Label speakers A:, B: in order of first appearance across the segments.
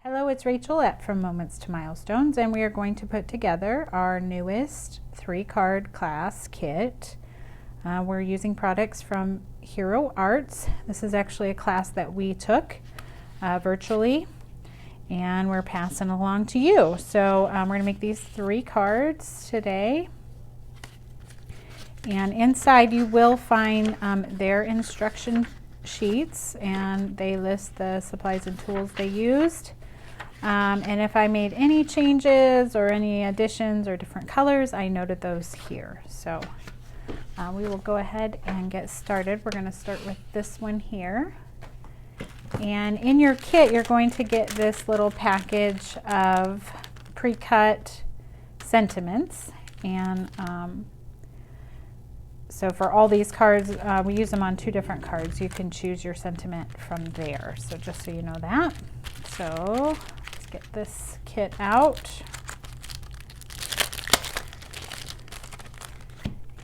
A: Hello, it's Rachel at From Moments to Milestones, and we are going to put together our newest 3-card class kit. We're using products from Hero Arts. This is actually a class that we took virtually, and we're passing along to you. So we're going to make these 3 cards today. And inside you will find their instruction sheets, and they list the supplies and tools they used. And if I made any changes or any additions or different colors, I noted those here. So we will go ahead and get started. We're going to start with this one here. And in your kit, you're going to get this little package of pre-cut sentiments. And so for all these cards, we use them on 2 different cards. You can choose your sentiment from there. So just so you know that. So let's get this kit out.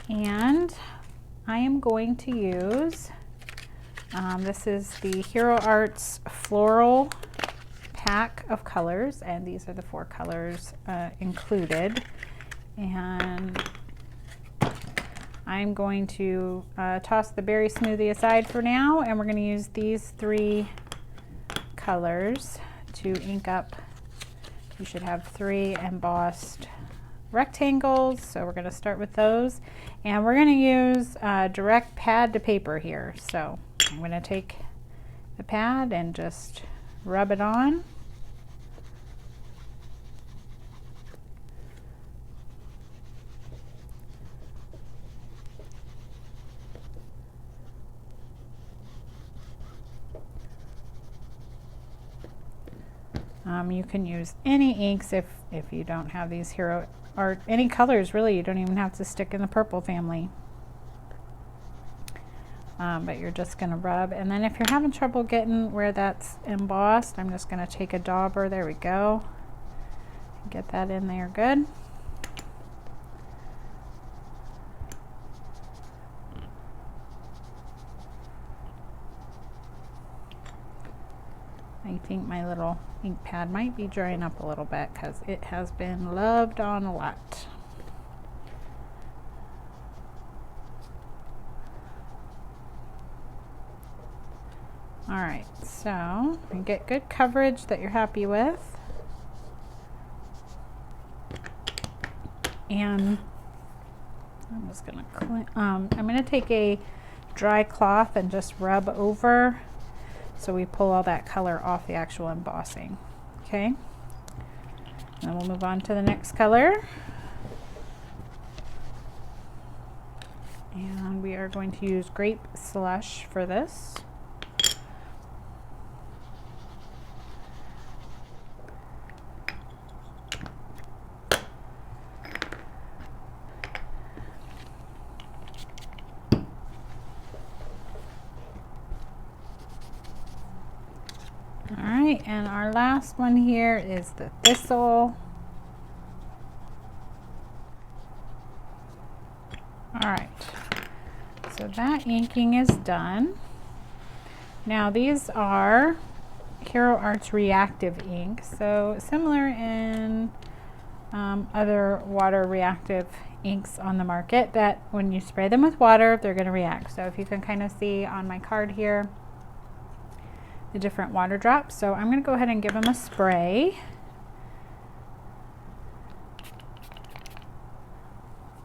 A: And I am going to use, this is the Hero Arts Floral pack of colors, and these are the 4 colors included. And I'm going to toss the berry smoothie aside for now, and we're going to use these 3 colors to ink up. You should have 3 embossed rectangles, so we're going to start with those, and we're going to use direct pad to paper here. So I'm going to take the pad and just rub it on. You can use any inks if you don't have these Hero Art, any colors really. You don't even have to stick in the purple family. But you're just going to rub, and then if you're having trouble getting where that's embossed, I'm just going to take a dauber, there we go, get that in there good. I think my little ink pad might be drying up a little bit because it has been loved on a lot. All right, so you get good coverage that you're happy with. And I'm just gonna I'm gonna take a dry cloth and just rub over, so we pull all that color off the actual embossing. Okay, and then we'll move on to the next color. And we are going to use Grape Slush for this. Alright, and our last one here is the Thistle. Alright, so that inking is done. Now these are Hero Arts reactive ink, so similar in other water reactive inks on the market, that when you spray them with water, they're going to react. So if you can kind of see on my card here, the different water drops. So I'm going to go ahead and give them a spray.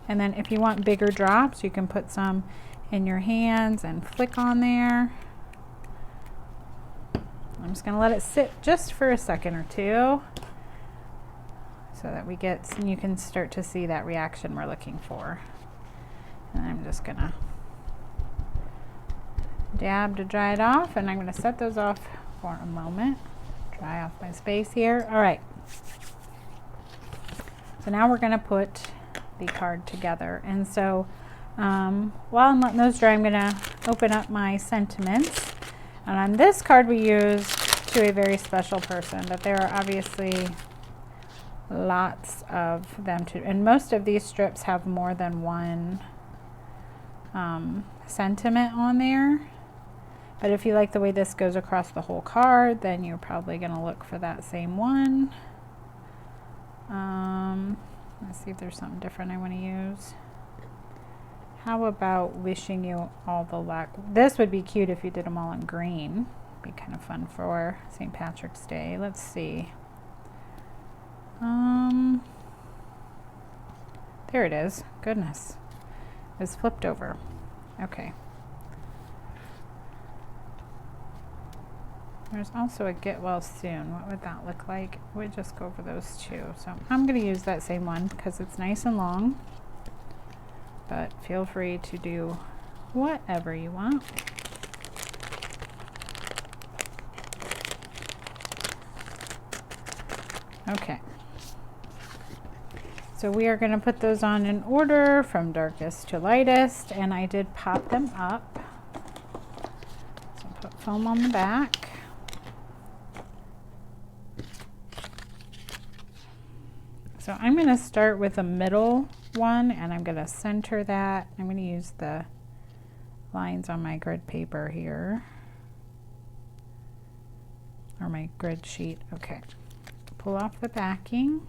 A: And then if you want bigger drops, you can put some in your hands and flick on there. I'm just going to let it sit just for a second or 2 so that we get, you can start to see that reaction we're looking for. And I'm just going to dab to dry it off, and I'm going to set those off for a moment. Dry off my space here. All right. So now we're going to put the card together. And so while I'm letting those dry, I'm going to open up my sentiments. And on this card we use to a very special person, but there are obviously lots of them too. And most of these strips have more than one sentiment on there. But if you like the way this goes across the whole card, then you're probably going to look for that same one. Let's see if there's something different I want to use. How about wishing you all the luck? This would be cute if you did them all in green. Be kind of fun for St. Patrick's Day. Let's see. There it is. Goodness. It's flipped over. Okay. There's also a get well soon. What would that look like? We'd just go over those two. So I'm going to use that same one because it's nice and long. But feel free to do whatever you want. Okay. So we are going to put those on in order from darkest to lightest, and I did pop them up. So put foam on the back. So I'm going to start with a middle one, and I'm going to center that. I'm going to use the lines on my grid paper here, or my grid sheet. Okay. Pull off the backing.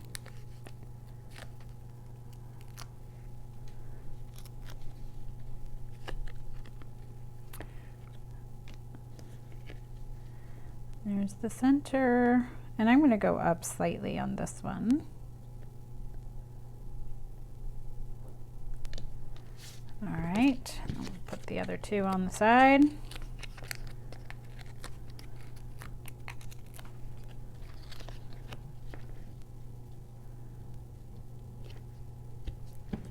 A: There's the center, and I'm going to go up slightly on this one. All right, I'll put the other two on the side. There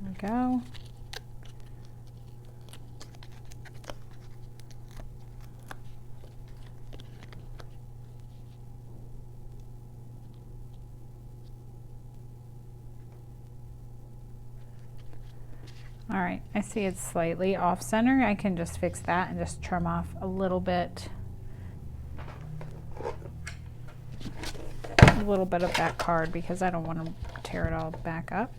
A: we go. All right, I see it's slightly off center. I can just fix that and just trim off a little bit of that card because I don't want to tear it all back up.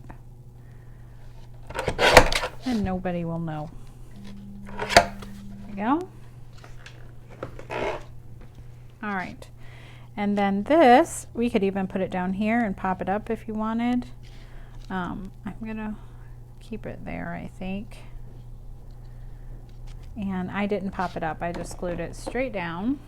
A: And nobody will know. There we go. All right, and then this, we could even put it down here and pop it up if you wanted. I'm gonna keep it there, I think. And I didn't pop it up, I just glued it straight down.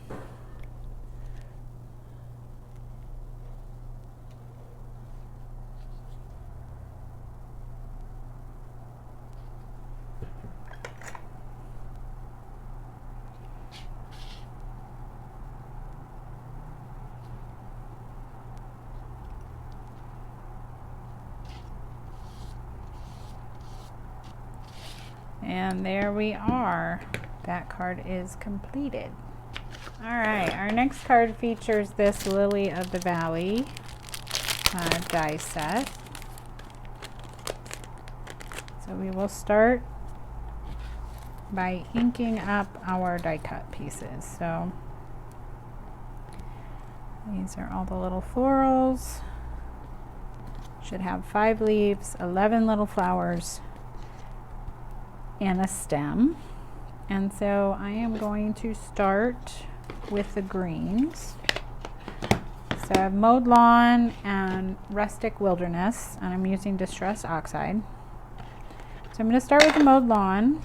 A: And there we are. That card is completed. All right, our next card features this Lily of the Valley die set. So we will start by inking up our die cut pieces. So these are all the little florals. Should have 5 leaves, 11 little flowers, and a stem. And so I am going to start with the greens. So I have Mowed Lawn and Rustic Wilderness, and I'm using Distress Oxide. So I'm going to start with the Mowed Lawn,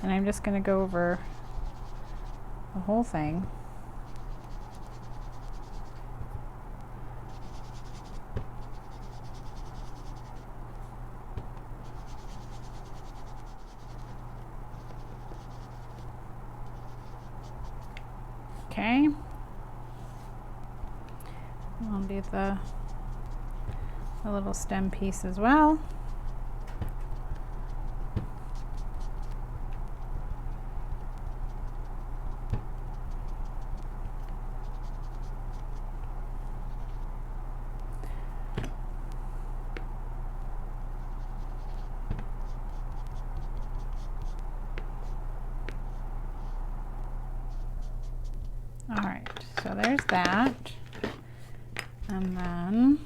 A: and I'm just going to go over the whole thing. Okay, I'll do the little stem piece as well. All right, so there's that. And then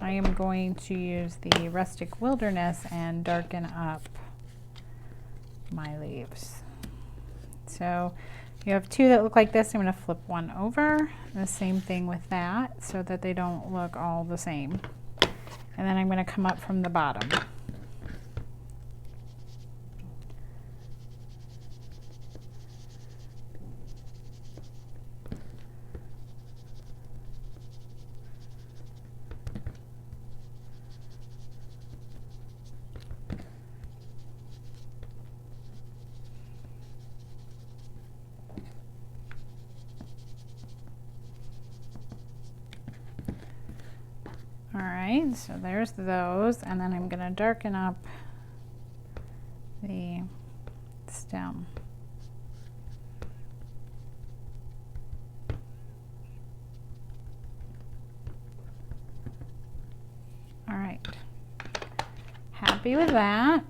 A: I am going to use the Rustic Wilderness and darken up my leaves. So you have two that look like this. I'm going to flip one over. The same thing with that so that they don't look all the same. And then I'm going to come up from the bottom. All right, so there's those, and then I'm going to darken up the stem. All right, happy with that.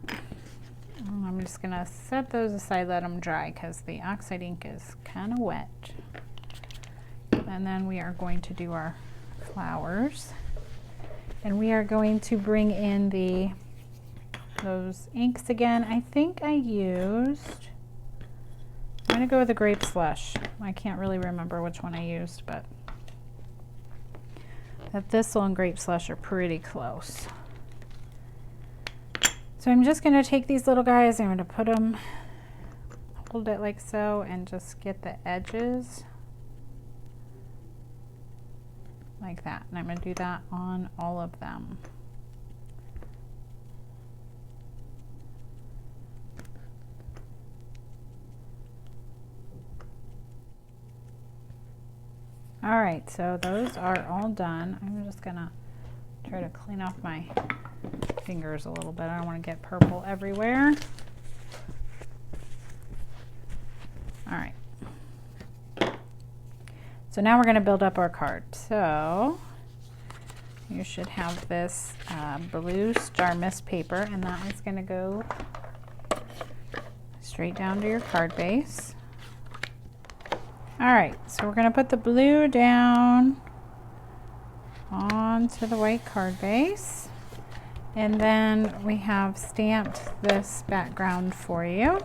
A: I'm just going to set those aside, let them dry because the oxide ink is kind of wet. And then we are going to do our flowers. And we are going to bring in those inks again. I think I used, I'm going to go with the Grape Slush. I can't really remember which one I used, but that Thistle and Grape Slush are pretty close. So I'm just going to take these little guys, I'm going to put them, hold it like so, and just get the edges like that. And I'm going to do that on all of them. All right, so those are all done. I'm just going to try to clean off my fingers a little bit. I don't want to get purple everywhere. All right. So now we're going to build up our card. So you should have this blue Star Mist paper, and that is going to go straight down to your card base. All right, so we're going to put the blue down onto the white card base, and then we have stamped this background for you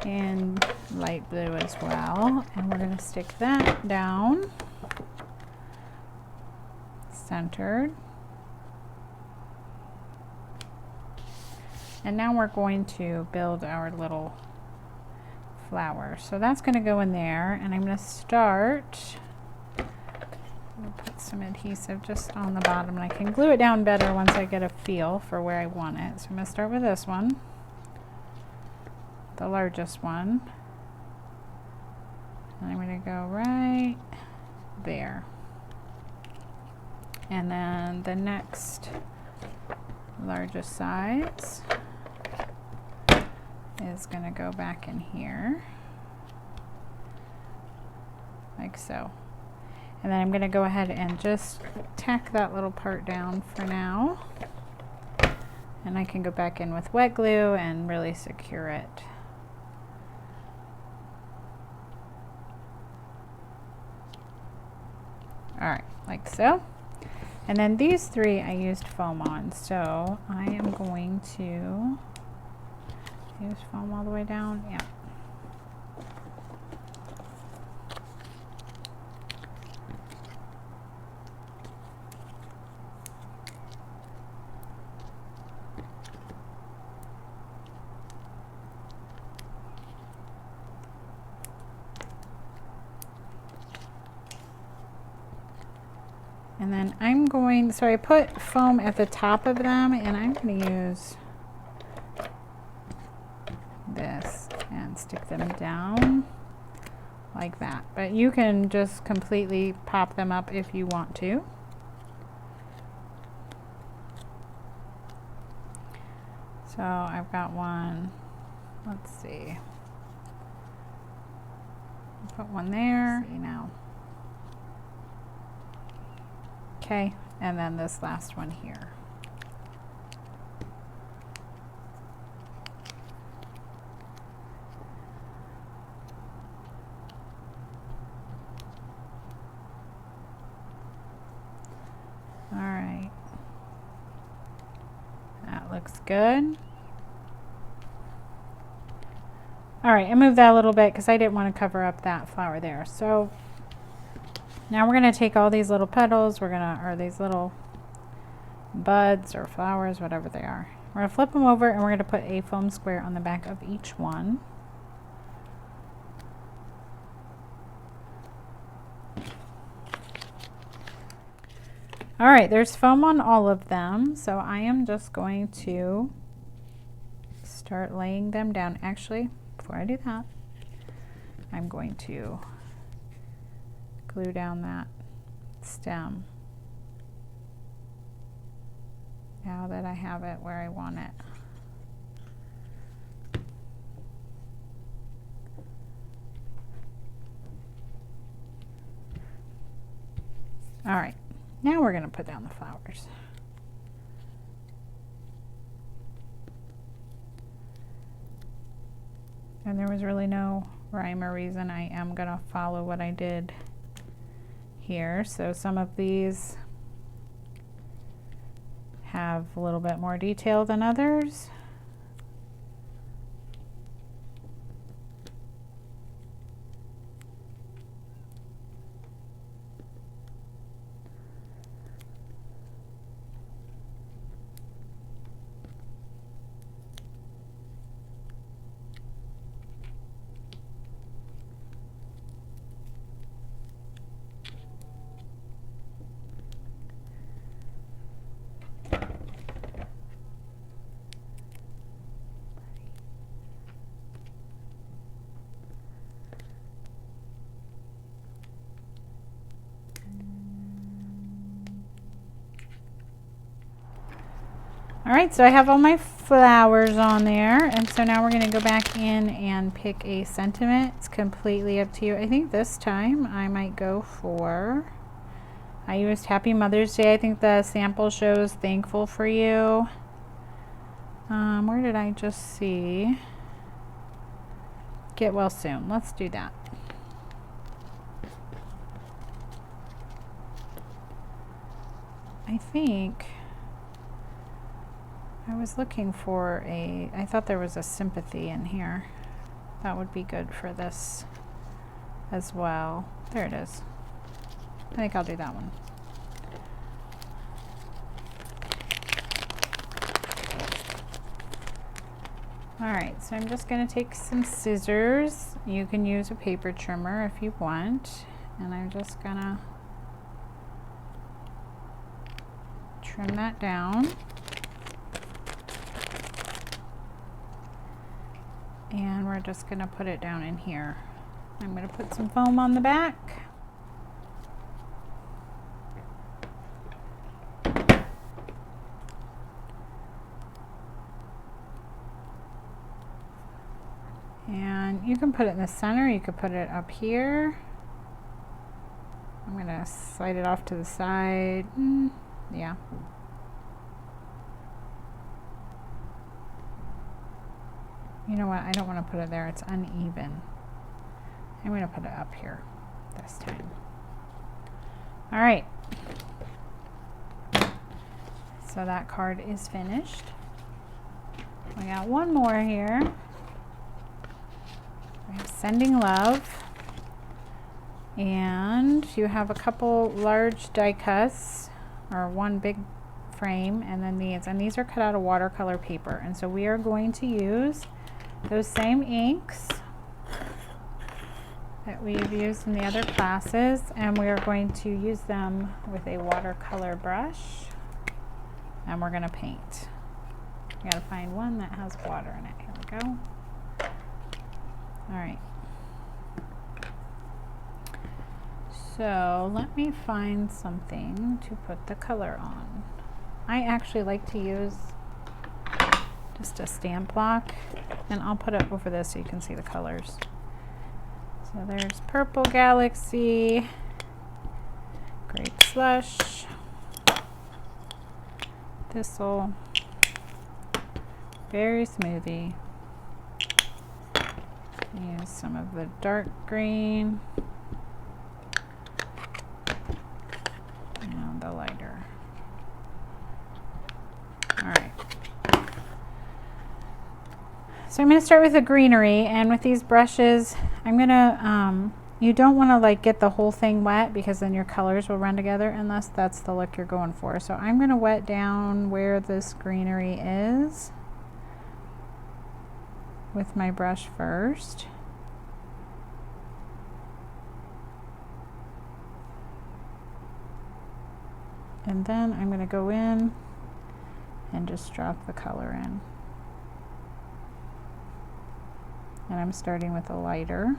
A: in light blue as well, and we're going to stick that down centered. And now we're going to build our little flower. So that's going to go in there, and I'm going to start, I'm going to put some adhesive just on the bottom, and I can glue it down better once I get a feel for where I want it. So I'm going to start with this one, the largest one, and I'm going to go right there. And then the next largest size is going to go back in here, like so. And then I'm going to go ahead and just tack that little part down for now. And I can go back in with wet glue and really secure it. All right, like so. And then these three I used foam on, so I am going to use foam all the way down. Yeah. And then I'm going, so I put foam at the top of them, and I'm going to use this and stick them down like that. But you can just completely pop them up if you want to. So I've got one, let's see. Put one there. See now. Okay, and then this last one here. looks good. All right, I moved that a little bit because I didn't want to cover up that flower there. So now we're going to take all these little petals, or these little buds or flowers, whatever they are. We're going to flip them over and we're going to put a foam square on the back of each one. All right, there's foam on all of them, so I am just going to start laying them down. Actually, before I do that, I'm going to glue down that stem now that I have it where I want it. All right. Now we're going to put down the flowers. And there was really no rhyme or reason. I am going to follow what I did here. So some of these have a little bit more detail than others. All right, so I have all my flowers on there, and so now we're going to go back in and pick a sentiment. It's completely up to you. I think this time I might go for, I used Happy Mother's Day. I think the sample shows Thankful for You. Where did I just see? Get well soon. Let's do that. I think I was looking for I thought there was a sympathy in here. That would be good for this as well. There it is. I think I'll do that one. All right, so I'm just going to take some scissors. You can use a paper trimmer if you want. And I'm just going to trim that down. And we're just going to put it down in here. I'm going to put some foam on the back. And you can put it in the center, you could put it up here. I'm going to slide it off to the side. Yeah. You know what? I don't want to put it there. It's uneven. I'm going to put it up here this time. All right. So that card is finished. We got one more here. We have Sending Love. And you have a couple large die cuts, or one big frame, and then these. And these are cut out of watercolor paper. And so we are going to use those same inks that we've used in the other classes, and we are going to use them with a watercolor brush, and we're going to paint. We got to find one that has water in it. Here we go. All right. So let me find something to put the color on. I actually like to use just a stamp block, and I'll put it over this so you can see the colors. So there's Purple Galaxy, Grape Slush, Thistle, Berry Smoothie. Use some of the dark green and the lighter. All right. So I'm going to start with the greenery, and with these brushes, I'm going to, you don't want to like get the whole thing wet because then your colors will run together unless that's the look you're going for. So I'm going to wet down where this greenery is with my brush first. And then I'm going to go in and just drop the color in. And I'm starting with a lighter.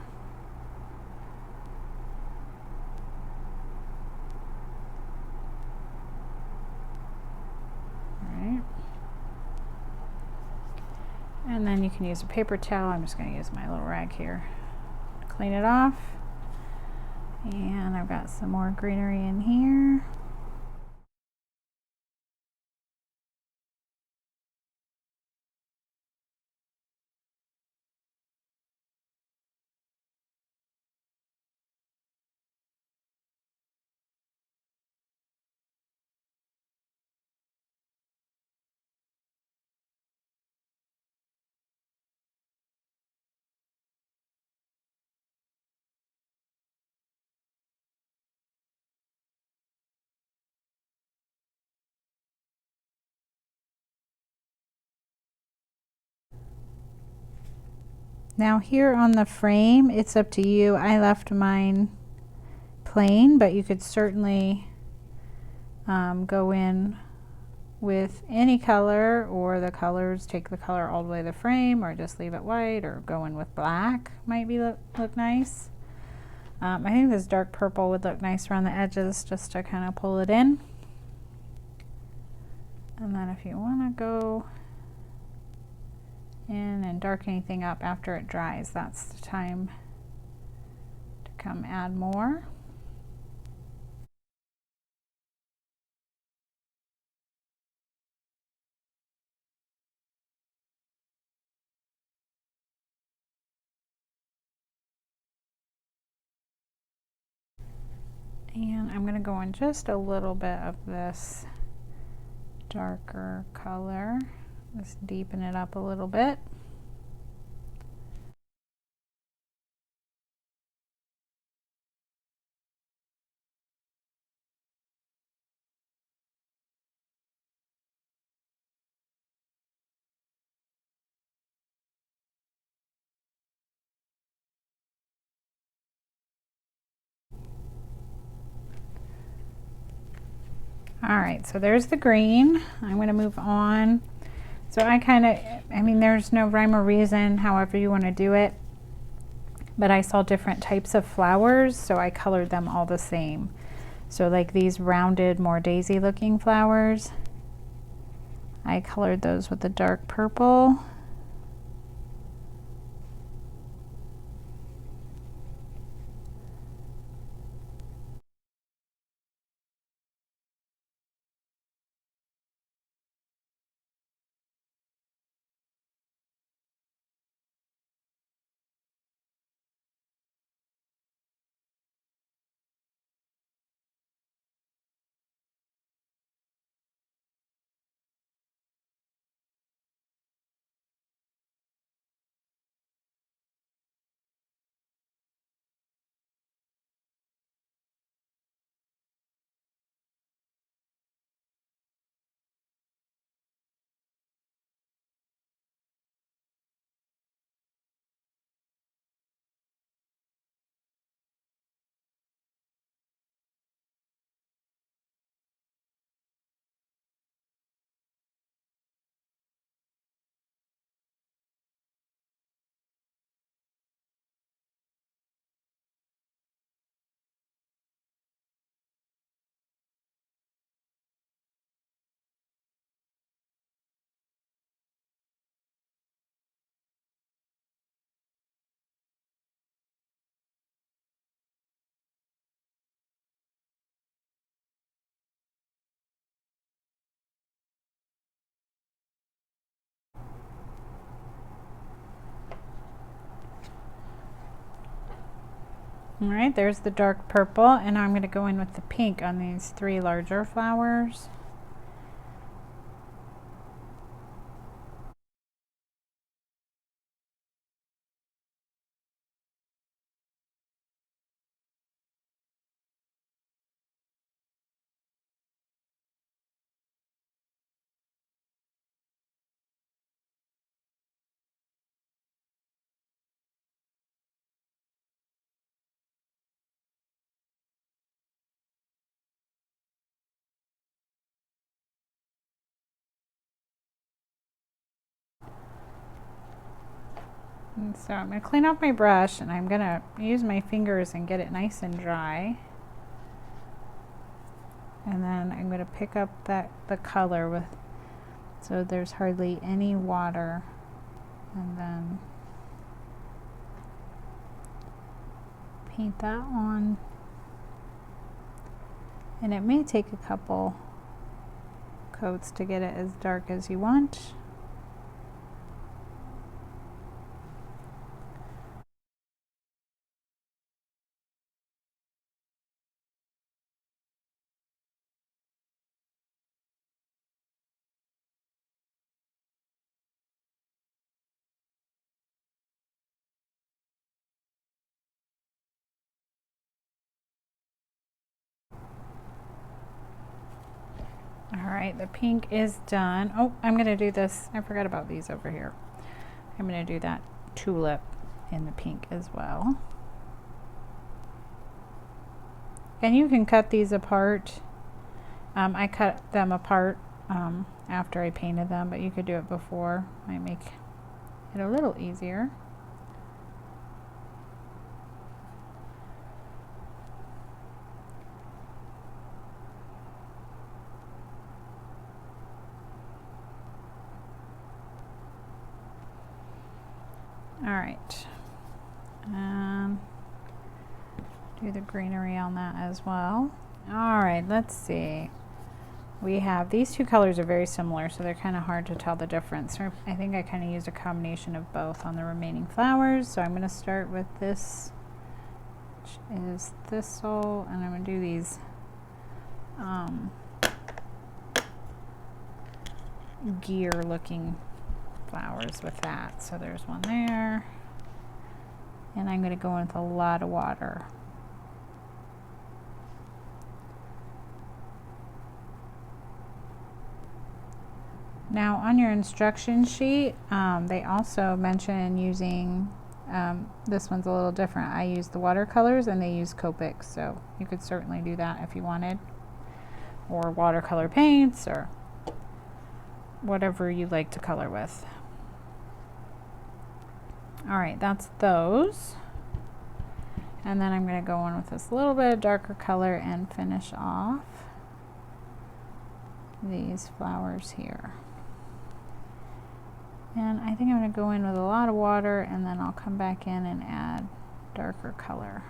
A: Alright. And then you can use a paper towel. I'm just going to use my little rag here to clean it off. And I've got some more greenery in here. Now here on the frame, it's up to you. I left mine plain, but you could certainly go in with any color, or the colors, take the color all the way to the frame, or just leave it white, or go in with black might be look nice. I think this dark purple would look nice around the edges just to kind of pull it in. And then if you want to go in and darken anything up after it dries, that's the time to come add more. And I'm going to go in just a little bit of this darker color, just deepen it up a little bit. All right, so there's the green. I'm going to move on. So I mean, there's no rhyme or reason however you want to do it, but I saw different types of flowers, so I colored them all the same. So like these rounded, more daisy looking flowers, I colored those with a dark purple. All right, there's the dark purple, and I'm going to go in with the pink on these 3 larger flowers. And so I'm going to clean off my brush, and I'm going to use my fingers and get it nice and dry. And then I'm going to pick up the color with, so there's hardly any water, and then paint that on. And it may take a couple coats to get it as dark as you want. All right, the pink is done. Oh, I'm going to do this. I forgot about these over here. I'm going to do that tulip in the pink as well. And you can cut these apart. I cut them apart after I painted them, but you could do it before. Might make it a little easier. All right, do the greenery on that as well. All right, let's see. We have, these two colors are very similar, so they're kind of hard to tell the difference. So I think I kind of used a combination of both on the remaining flowers. So I'm going to start with this, which is thistle, and I'm going to do these gear looking flowers with that. So there's one there, and I'm going to go in with a lot of water. Now on your instruction sheet, they also mention using, this one's a little different. I use the watercolors and they use Copic, so you could certainly do that if you wanted, or watercolor paints, or whatever you like to color with. All right, that's those. And then I'm going to go in with this little bit of darker color and finish off these flowers here. And I think I'm going to go in with a lot of water, and then I'll come back in and add darker color.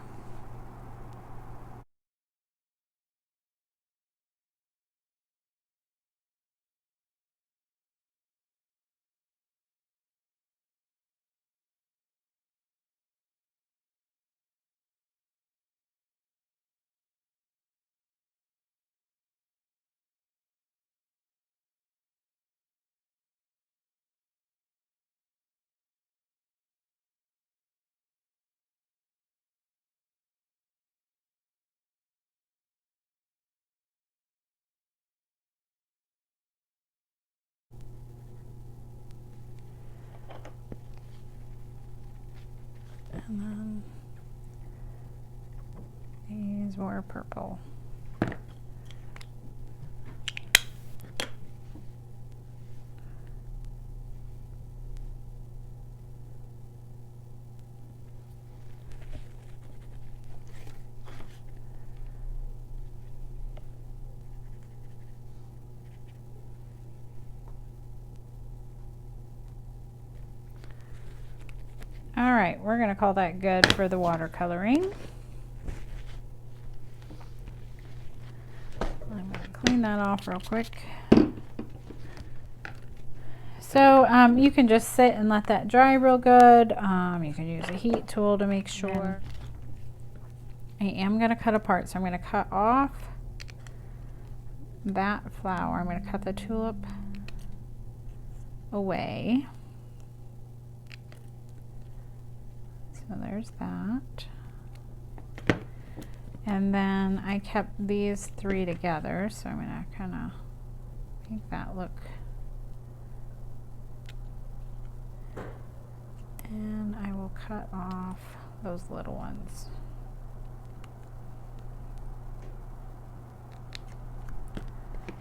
A: And then these were purple. All right, we're going to call that good for the watercoloring. I'm going to clean that off real quick. So you can just sit and let that dry real good. You can use a heat tool to make sure. I am going to cut apart, so I'm going to cut off that flower. I'm going to cut the tulip away. So there's that. And then I kept these three together, so I'm going to kind of make that look. And I will cut off those little ones.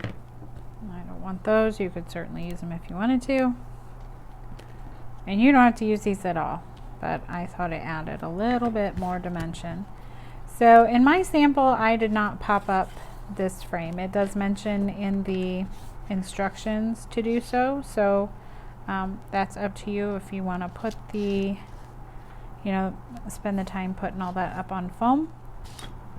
A: I don't want those. You could certainly use them if you wanted to. And you don't have to use these at all. but I thought it added a little bit more dimension. So in my sample, I did not pop up this frame. It does mention in the instructions to do so, so that's up to you if you want to put the, you know, spend the time putting all that up on foam.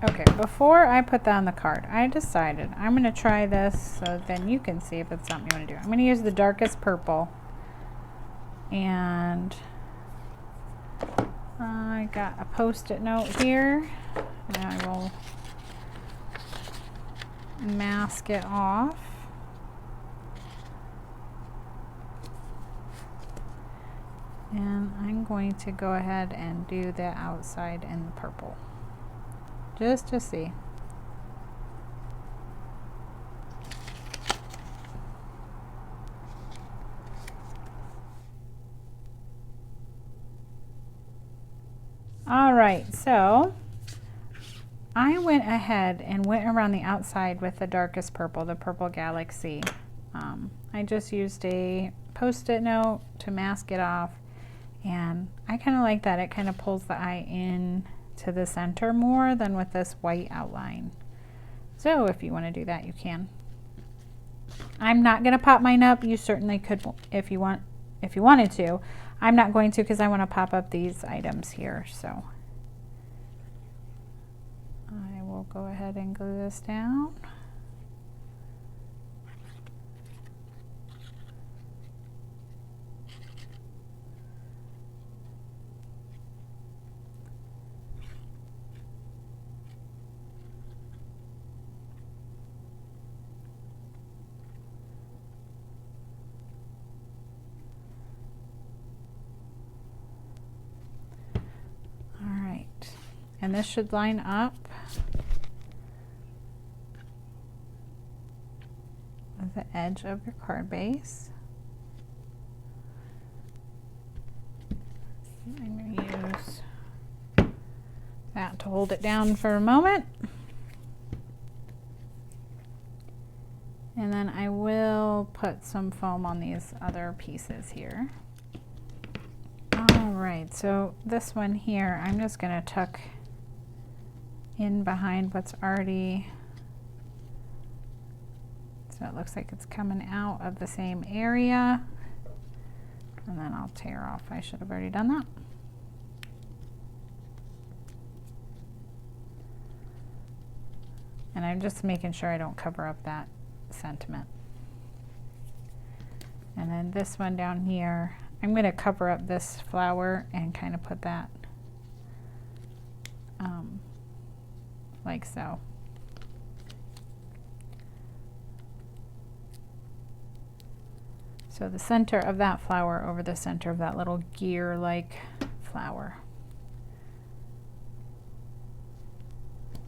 A: Okay, before I put that on the card, I decided I'm going to try this so then you can see if it's something you want to do. I'm going to use the darkest purple, and I got a post-it note here, and I will mask it off. And I'm going to go ahead and do the outside in the purple, just to see. All right, so I went ahead and went around the outside with the darkest purple, the Purple Galaxy. I just used a post-it note to mask it off, and I kind of like that. It kind of pulls the eye in to the center more than with this white outline. So if you want to do that, you can. I'm not going to pop mine up. You certainly could if you wanted to. I'm not going to because I want to pop up these items here. So I will go ahead and glue this down. And this should line up with the edge of your card base. I'm going to use that to hold it down for a moment. And then I will put some foam on these other pieces here. All right, so this one here, I'm just going to tuck in behind what's already, so it looks like it's coming out of the same area, and then I'll tear off. I should have already done that. And I'm just making sure I don't cover up that sentiment. And then this one down here, I'm going to cover up this flower and kind of put that like so. So the center of that flower over the center of that little gear-like flower.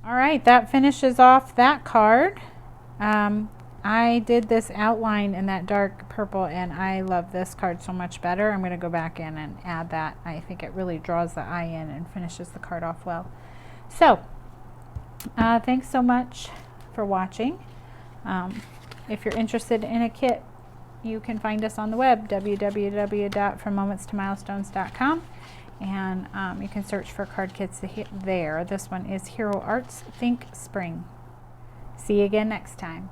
A: All right, that finishes off that card. I did this outline in that dark purple, and I love this card so much better. I'm going to go back in and add that. I think it really draws the eye in and finishes the card off well. So thanks so much for watching. If you're interested in a kit, you can find us on the web, www.frommomentstomilestones.com, and you can search for card kits there. This one is Hero Arts Think Spring. See you again next time.